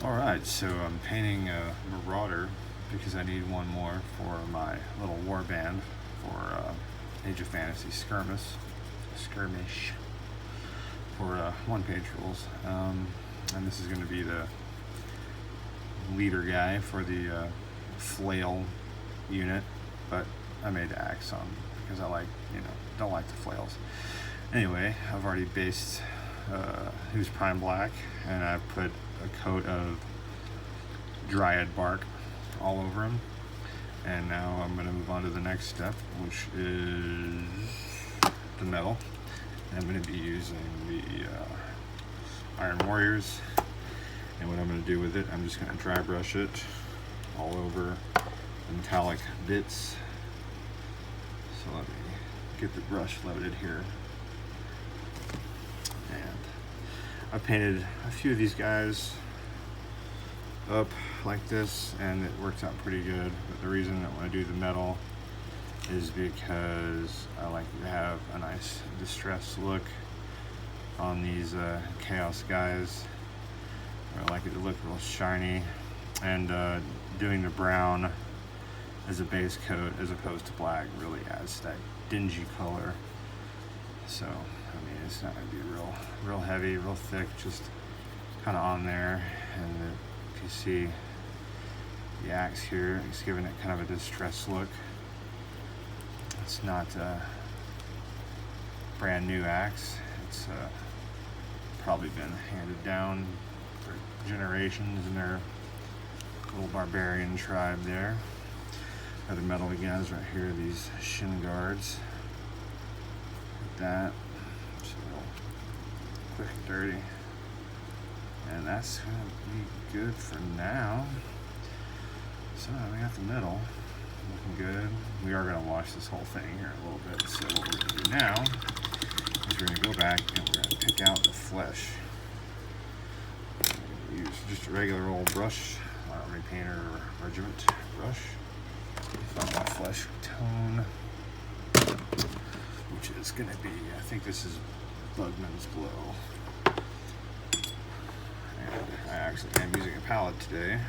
Alright, so I'm painting a Marauder because I need one more for my little war band for Age of Fantasy skirmish for one-page rules. And this is going to be the leader guy for the flail unit, but I made the axe on because I like, don't like the flails. Anyway, I've already based who's prime black, and I put a coat of dryad bark all over him. And now I'm going to move on to the next step, which is the metal. And I'm going to be using the Iron Warriors. And what I'm going to do with it, I'm just going to dry brush it all over the metallic bits. So let me get the brush loaded here. And I painted a few of these guys up like this, and it worked out pretty good. But the reason that when I do the metal is because I like to have a nice distressed look on these chaos guys. I like it to look real shiny, and doing the brown as a base coat as opposed to black really adds that dingy color. So I mean, it's not going to be real heavy, real thick, just kind of on there. And if you see the axe here, it's giving it kind of a distressed look. It's not a brand new axe. It's probably been handed down for generations in their little barbarian tribe there. Other metal guys right here, these shin guards. Like that. Just a little quick and dirty. And that's going to be good for now. So we got the middle looking good. We are going to wash this whole thing here a little bit. So what we're going to do now is we're going to go back and we're going to pick out the flesh. Use just a regular old brush, repainter regiment brush. Find that flesh tone, which is going to be, I think this is Bugman's Glow. And I actually am using a palette today.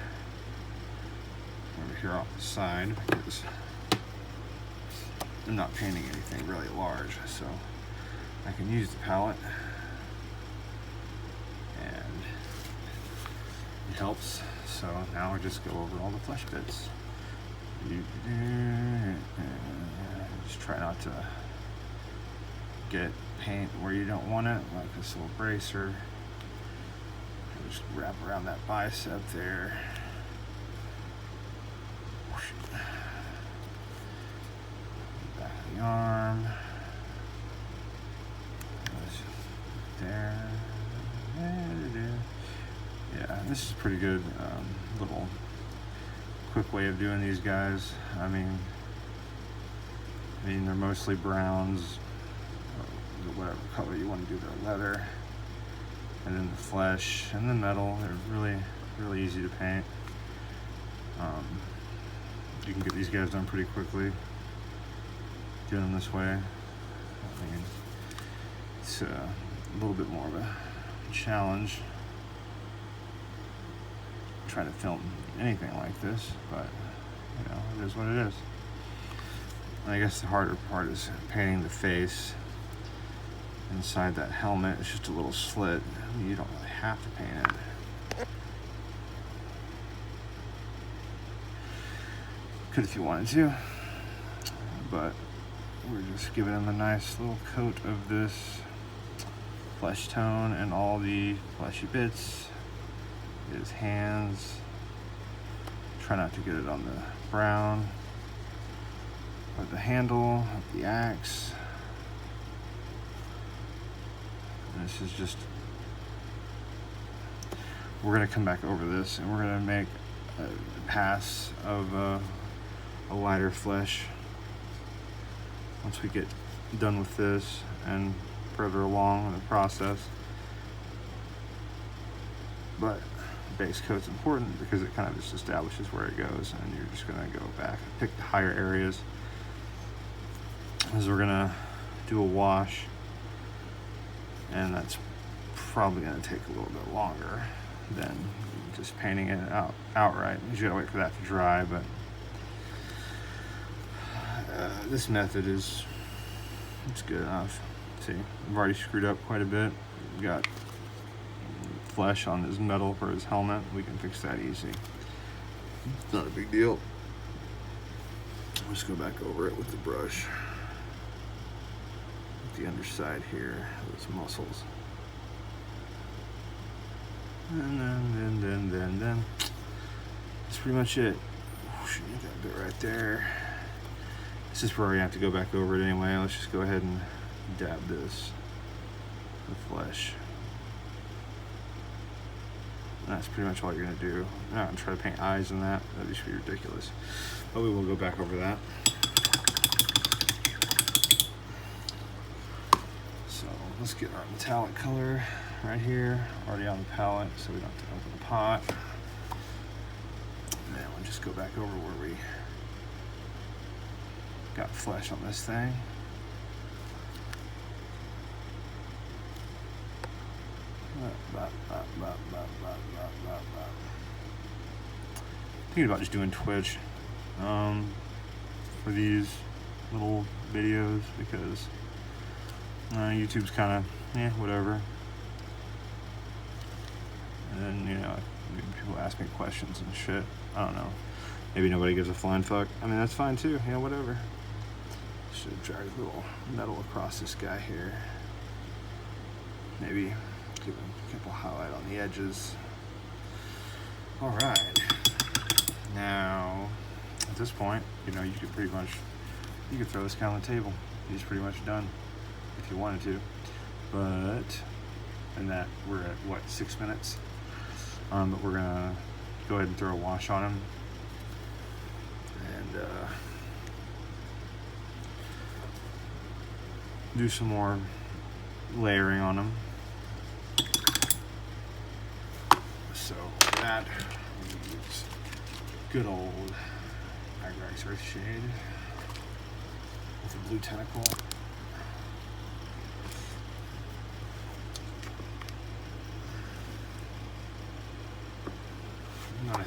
Over here off the side, because I'm not painting anything really large, so I can use the palette, and it helps. So now we just go over all the flesh bits. Just try not to get paint where you don't want it, like this little bracer. Just wrap around that bicep there. Back of the arm. There. Yeah, this is a pretty good little quick way of doing these guys. I mean they're mostly browns, whatever color you want to do their leather, and then the flesh and the metal. They're really easy to paint. You can get these guys done pretty quickly doing them this way. I mean, it's a little bit more of a challenge trying to film anything like this, but it is what it is. And I guess the harder part is painting the face inside that helmet. It's just a little slit. I mean, you don't really have to paint it. Could if you wanted to, but we're just giving him a nice little coat of this flesh tone and all the fleshy bits. His hands. Try not to get it on the brown or the handle of the axe. And this is just, we're going to come back over this and we're going to make a pass of a lighter flesh once we get done with this and further along in the process. But base coat's important because it kind of just establishes where it goes, and you're just going to go back and pick the higher areas, as we're going to do a wash, and that's probably going to take a little bit longer than just painting it outright. You gotta wait for that to dry, but this method it's good enough. See, I've already screwed up quite a bit. Got flesh on his metal for his helmet. We can fix that easy. It's not a big deal. Let's go back over it with the brush. With the underside here, those muscles. And then. That's pretty much it. Should get that bit right there. This is where we have to go back over it anyway. Let's just go ahead and dab this with flesh. And that's pretty much all you're gonna do. I'm not gonna try to paint eyes in that. That'd just be ridiculous. But we will go back over that. So let's get our metallic color right here, already on the palette, so we don't have to open the pot. And then we'll just go back over where we got flesh on this thing. Thinking about just doing Twitch for these little videos because YouTube's kind of whatever. And then people ask me questions and shit. I don't know. Maybe nobody gives a flying fuck. I mean, that's fine too. Whatever. Should drag a little metal across this guy here. Maybe give him a couple highlight on the edges. All right. Now, at this point, you could throw this guy on the table. He's pretty much done if you wanted to. And that we're at what, 6 minutes? But we're gonna go ahead and throw a wash on him. And do some more layering on him. So that is good old Agri's Earth Shade with a blue tentacle. Not a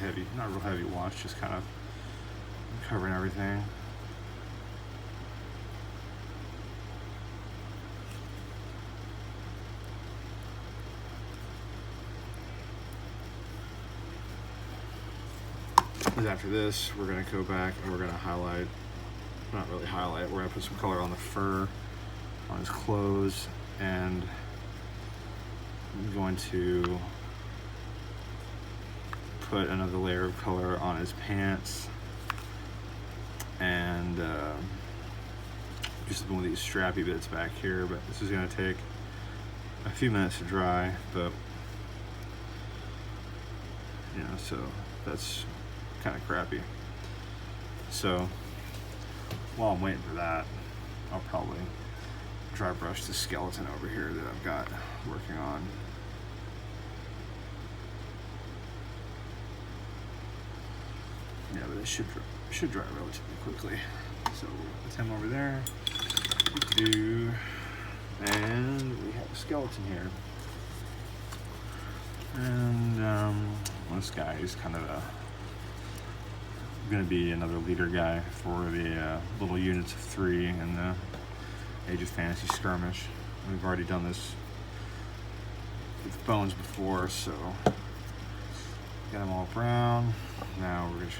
real heavy wash, just kind of covering everything. Because after this, we're going to go back and we're going to highlight, not really highlight, we're going to put some color on the fur, on his clothes, and I'm going to put another layer of color on his pants, and just one of these strappy bits back here, but this is going to take a few minutes to dry, but so that's kind of crappy. So while I'm waiting for that, I'll probably dry brush the skeleton over here that I've got working on. Yeah, but it should dry relatively quickly. So with him over there, and we have a skeleton here. And this guy is kind of going to be another leader guy for the little units of 3 in the Age of Fantasy skirmish. We've already done this with bones before, so got them all brown. Now we're just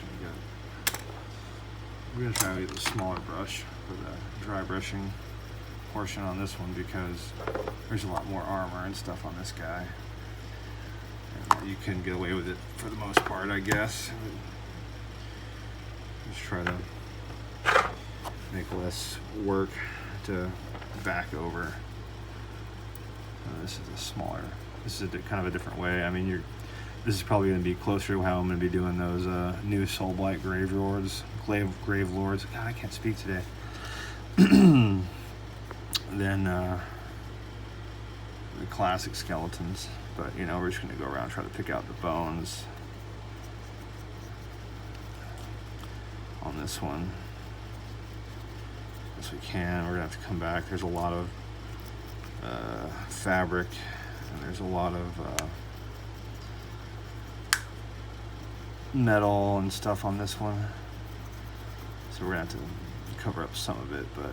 going to try to get a smaller brush for the dry brushing portion on this one because there's a lot more armor and stuff on this guy. And you can get away with it for the most part, I guess. Just try to make less work to back over. This is a smaller, this is kind of a different way. I mean, this is probably going to be closer to how I'm going to be doing those new Soulblight Grave Lords. God, I can't speak today. Then the classic skeletons. But, we're just going to go around and try to pick out the bones on this one. As we can. We're going to have to come back. There's a lot of fabric, and there's a lot of metal and stuff on this one, so we're gonna have to cover up some of it, but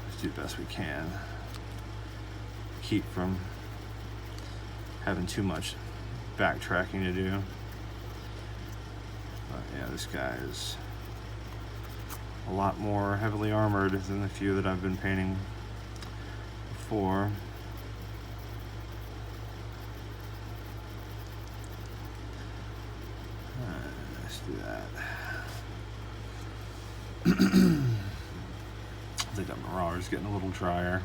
let's do the best we can. Keep from having too much backtracking to do. But yeah, this guy is a lot more heavily armored than the few that I've been painting before. Let's do that. I think that Marauder's getting a little drier.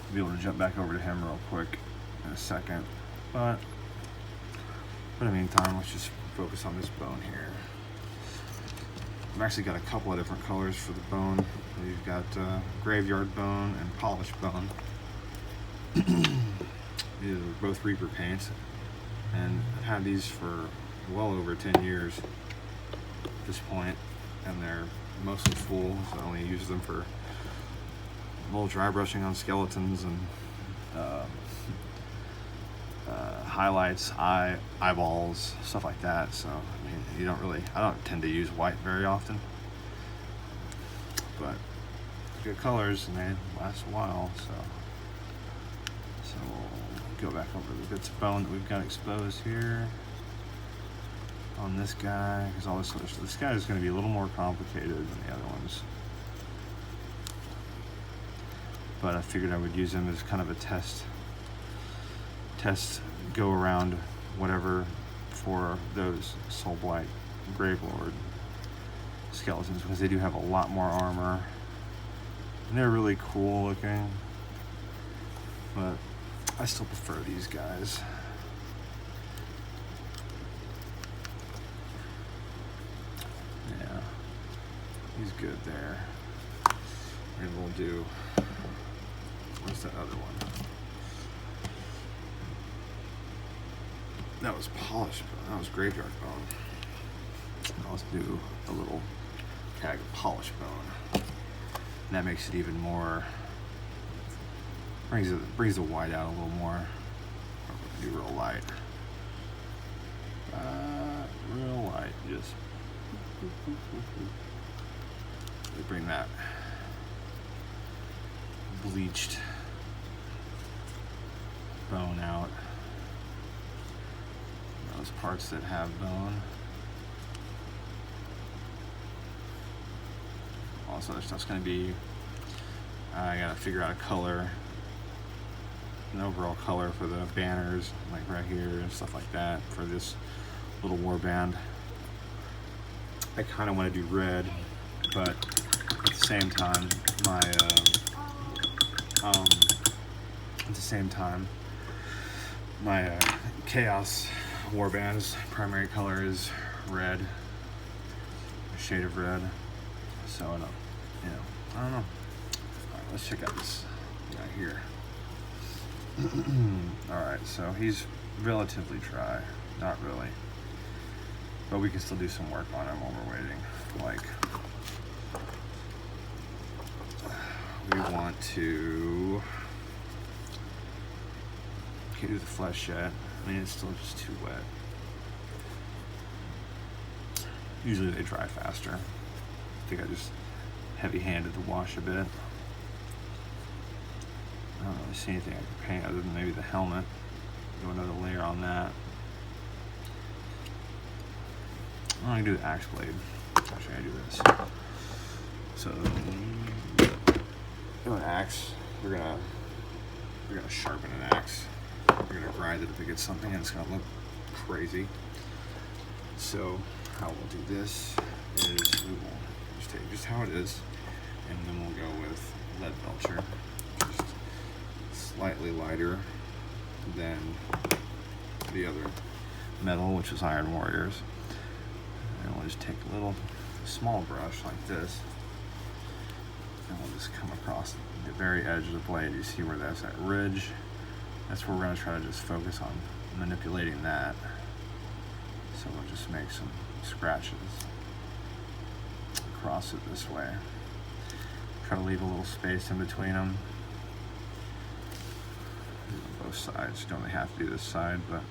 I'll be able to jump back over to him real quick in a second. But in the meantime, let's just focus on this bone here. I've actually got a couple of different colors for the bone. We've got graveyard bone and polished bone. These are both Reaper paints, and I've had these for well over 10 years at this point, and they're mostly full, so I only use them for a little dry brushing on skeletons and highlights, eyeballs, stuff like that. So I mean, I don't tend to use white very often, but good colors and they last a while. So we'll go back over the bits of bone that we've got exposed here on this guy, because all this guy is going to be a little more complicated than the other ones. But I figured I would use him as kind of a test go around whatever for those Soul Blight Gravelord skeletons, because they do have a lot more armor and they're really cool looking, but I still prefer these guys. Yeah, he's good there. And we'll do, what's that other one? That was polished bone. That was graveyard bone. Now let's do a little tag of polished bone. And that makes it even more, brings the white out a little more. Do real light. Real light, just bring that bleached bone out. Those parts that have bone. Also, this stuff's going to be, I gotta figure out a color, an overall color for the banners, like right here and stuff like that, for this little warband. I kind of want to do red, but at the same time, my Chaos Warband's primary color is red, a shade of red. So I don't know. All right, let's check out this guy here. All right, so he's relatively dry, not really, but we can still do some work on him while we're waiting. Like, we want to, can't do the flesh yet. I mean, it's still just too wet. Usually they dry faster. I think I just heavy-handed the wash a bit. I don't really see anything I can paint other than maybe the helmet. Do another layer on that. I'm gonna do the axe blade. Actually, I do this. So, do an axe. We're gonna sharpen an axe. We're gonna grind it if it gets something, and it's gonna look crazy. So, how we'll do this is we will just take just how it is, and then we'll go with lead belcher, just slightly lighter than the other metal, which is Iron Warriors. And we'll just take a little small brush like this, and we'll just come across the very edge of the blade. You see where that's that ridge? That's where we're going to try to just focus on manipulating that. So we'll just make some scratches across it this way. Try to leave a little space in between them. Do both sides. You don't really have to do this side, but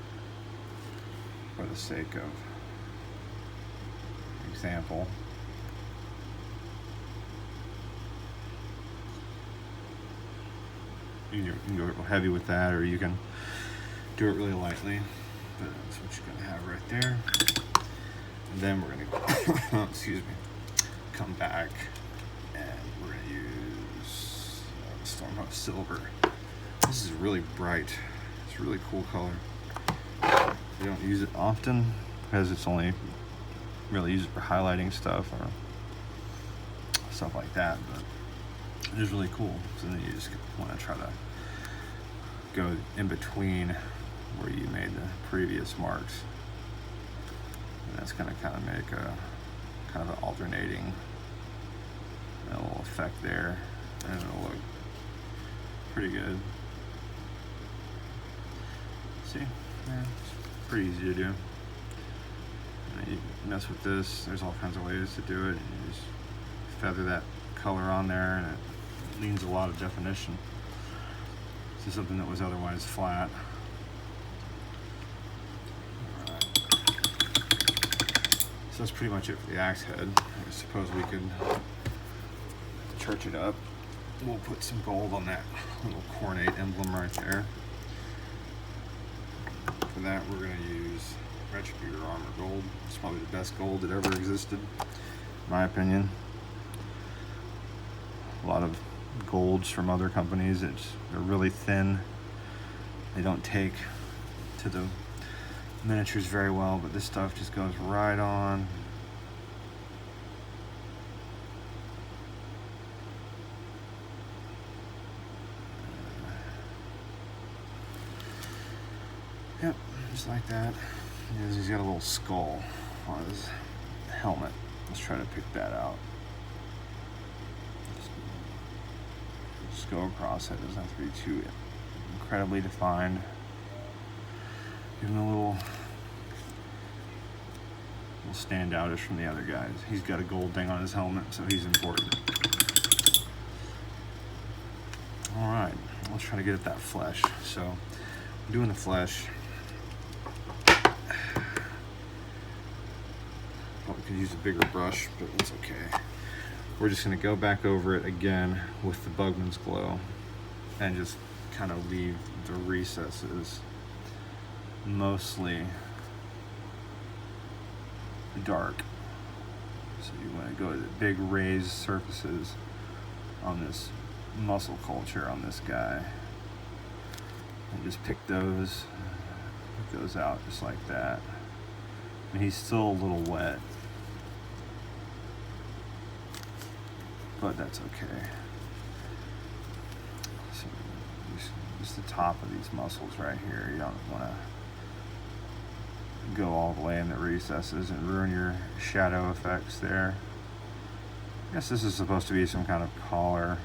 for the sake of example. You can go heavy with that, or you can do it really lightly, but that's what you're gonna have right there. And then we're gonna excuse me, come back and we're gonna use Stormhost Silver. This is really bright. It's a really cool color. You don't use it often because it's only really used for highlighting stuff or stuff like that, but it is really cool. So then you just want to try to go in between where you made the previous marks, and that's going to kind of make a kind of an alternating little effect there, and it'll look pretty good. See, yeah, it's pretty easy to do. You mess with this, there's all kinds of ways to do it. You just feather that color on there and it leans a lot of definition to something that was otherwise flat. Alright. So that's pretty much it for the axe head. I suppose we could church it up. We'll put some gold on that little cornate emblem right there. For that, we're going to use Retrofigure Armor Gold. It's probably the best gold that ever existed, in my opinion. A lot of golds from other companies, they're really thin. They don't take to the miniatures very well, but this stuff just goes right on. Yep, just like that. He's got a little skull on his helmet. Let's try to pick that out. Just go across it. It doesn't have to be too incredibly defined. Even a little stand outish from the other guys. He's got a gold thing on his helmet, so he's important. Alright, let's try to get at that flesh. So, I'm doing the flesh. Probably could use a bigger brush, but it's okay. We're just going to go back over it again with the Bugman's Glow and just kind of leave the recesses mostly dark. So you want to go to the big raised surfaces on this muscle culture on this guy and just pick those out just like that. And he's still a little wet, but that's okay. So just the top of these muscles right here. You don't want to go all the way in the recesses and ruin your shadow effects there. I guess this is supposed to be some kind of collar.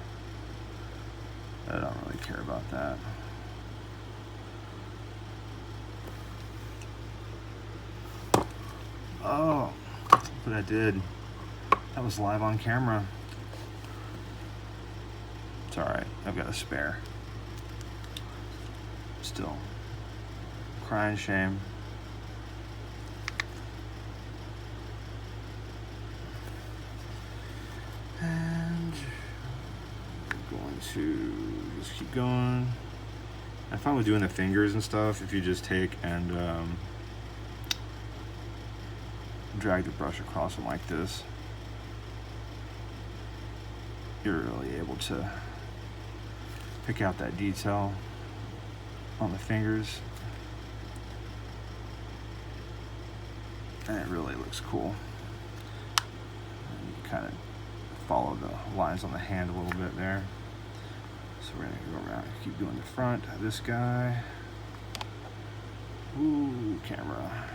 I don't really care about that. Oh, look what I did. That was live on camera. It's alright, I've got a spare. Still, crying shame. And we're going to just keep going. I find with doing the fingers and stuff, if you just take and drag the brush across them like this, you're really able to pick out that detail on the fingers, and it really looks cool. And you kind of follow the lines on the hand a little bit there. So we're gonna go around, keep doing the front of this guy. Ooh, camera.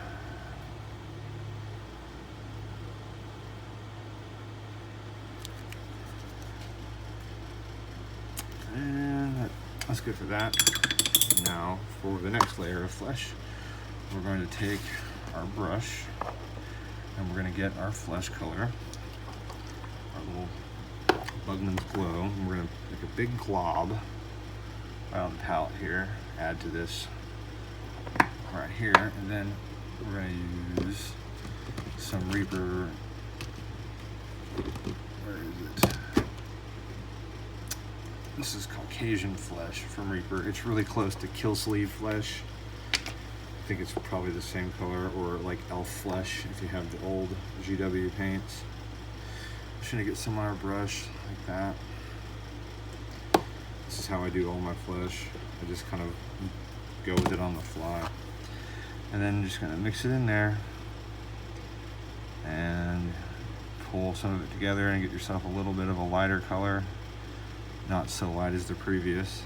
And that's good for that. Now for the next layer of flesh, we're going to take our brush and we're going to get our flesh color, our little Bugman's Glow, and we're going to make a big glob right on the palette here, add to this right here, and then we're going to use some Reaper. Where is it? This is Caucasian flesh from Reaper. It's really close to kill sleeve flesh. I think it's probably the same color, or like elf flesh if you have the old GW paints. I'm just gonna get some on our brush like that. This is how I do all my flesh. I just kind of go with it on the fly. And then just gonna mix it in there and pull some of it together and get yourself a little bit of a lighter color. Not so light as the previous.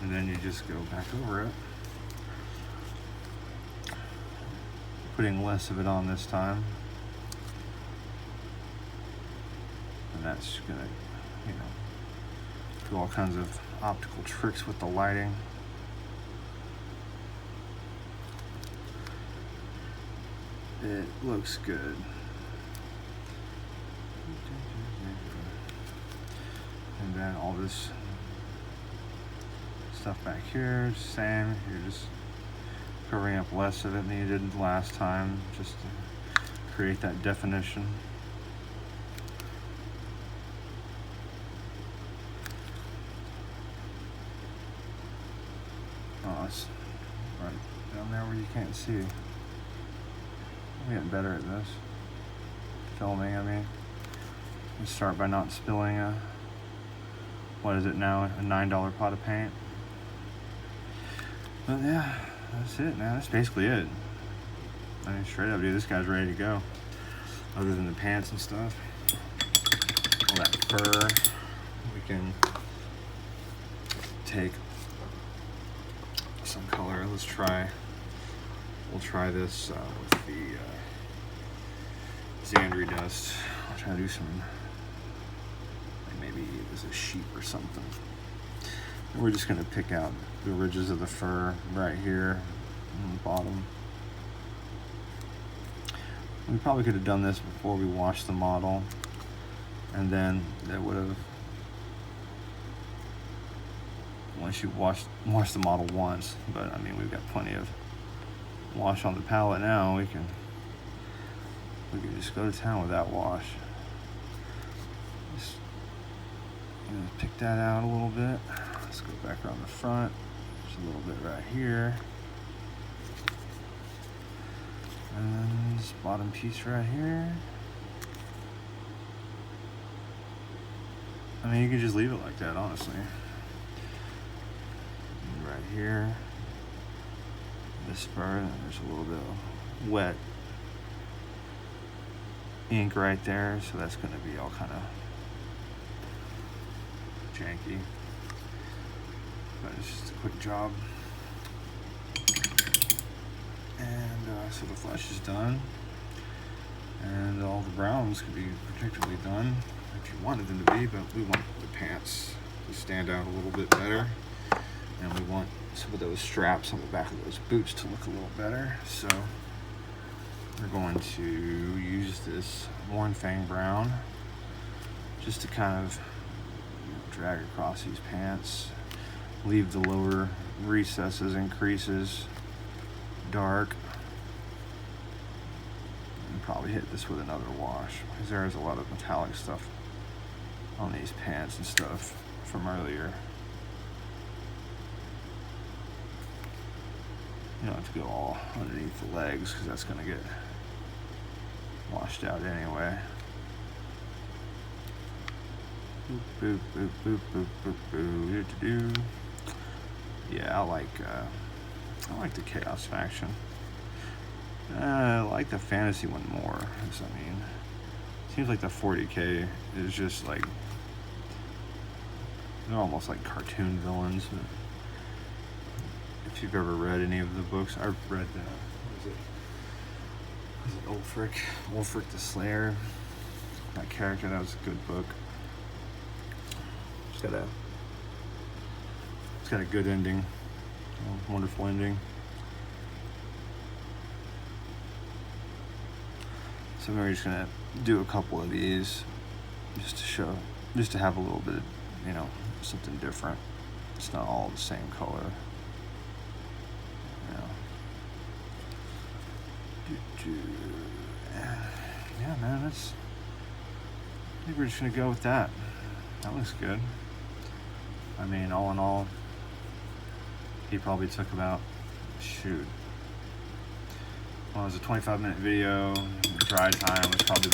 And then you just go back over it, putting less of it on this time. And that's gonna, you know, do all kinds of optical tricks with the lighting. It looks good. And then all this stuff back here, same. You're just covering up less of it than you did last time, just to create that definition. Oh, it's right down there where you can't see. I'm getting better at this. Filming, I mean. You start by not spilling a, what is it now, a $9 pot of paint. But yeah, that's it, man. That's basically it. I mean, straight up, dude, this guy's ready to go. Other than the pants and stuff. All that fur. We can take some color. Let's try, we'll try this with the Xandri dust. I'll try to do some, maybe it was a sheep or something. And we're just gonna pick out the ridges of the fur right here on the bottom. We probably could have done this before we washed the model, and then that would have, once you wash the model once, but I mean, we've got plenty of wash on the palette now. We can just go to town with that wash. Just, you know, pick that out a little bit. Let's go back around the front. There's a little bit right here. And then this bottom piece right here. I mean, you can just leave it like that, honestly. And right here, this fur, and there's a little bit of wet ink right there, so that's going to be all kind of janky. But it's just a quick job. And so the flesh is done, and all the browns could be particularly done if you wanted them to be, but we want the pants to stand out a little bit better, and we want some of those straps on the back of those boots to look a little better. So we're going to use this Worn Fang brown just to kind of, you know, drag across these pants, leave the lower recesses and creases dark, and probably hit this with another wash because there is a lot of metallic stuff on these pants and stuff from earlier. You don't have to go all underneath the legs because that's going to get washed out anyway. Boop, boop, boop, boop, boop, boop, boop, do. Yeah, I like the Chaos faction. I like the fantasy one more. I mean, it seems like the 40K is just like, they're almost like cartoon villains. If you've ever read any of the books, I've read what is it Ulfric the Slayer. That character, that was a good book. It's got a good ending, a wonderful ending. So we're just gonna do a couple of these just to have a little bit of, you know, something different. It's not all the same color. You know. Yeah, man, that's. I think we're just gonna go with that. That looks good. I mean, all in all, he probably took about, shoot. Well, it was a 25-minute video. Dry time was probably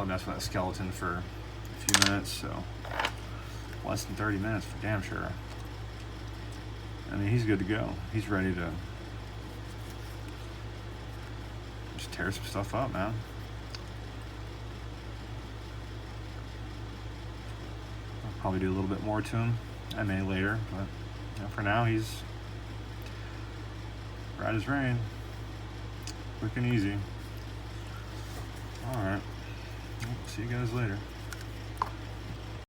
messing with that skeleton for a few minutes, so less than 30 minutes for damn sure. I mean, he's good to go. He's ready to just tear some stuff up, man. I'll probably do a little bit more to him. I may later, but you know, for now, he's right as rain. Quick and easy. Alright. See you guys later.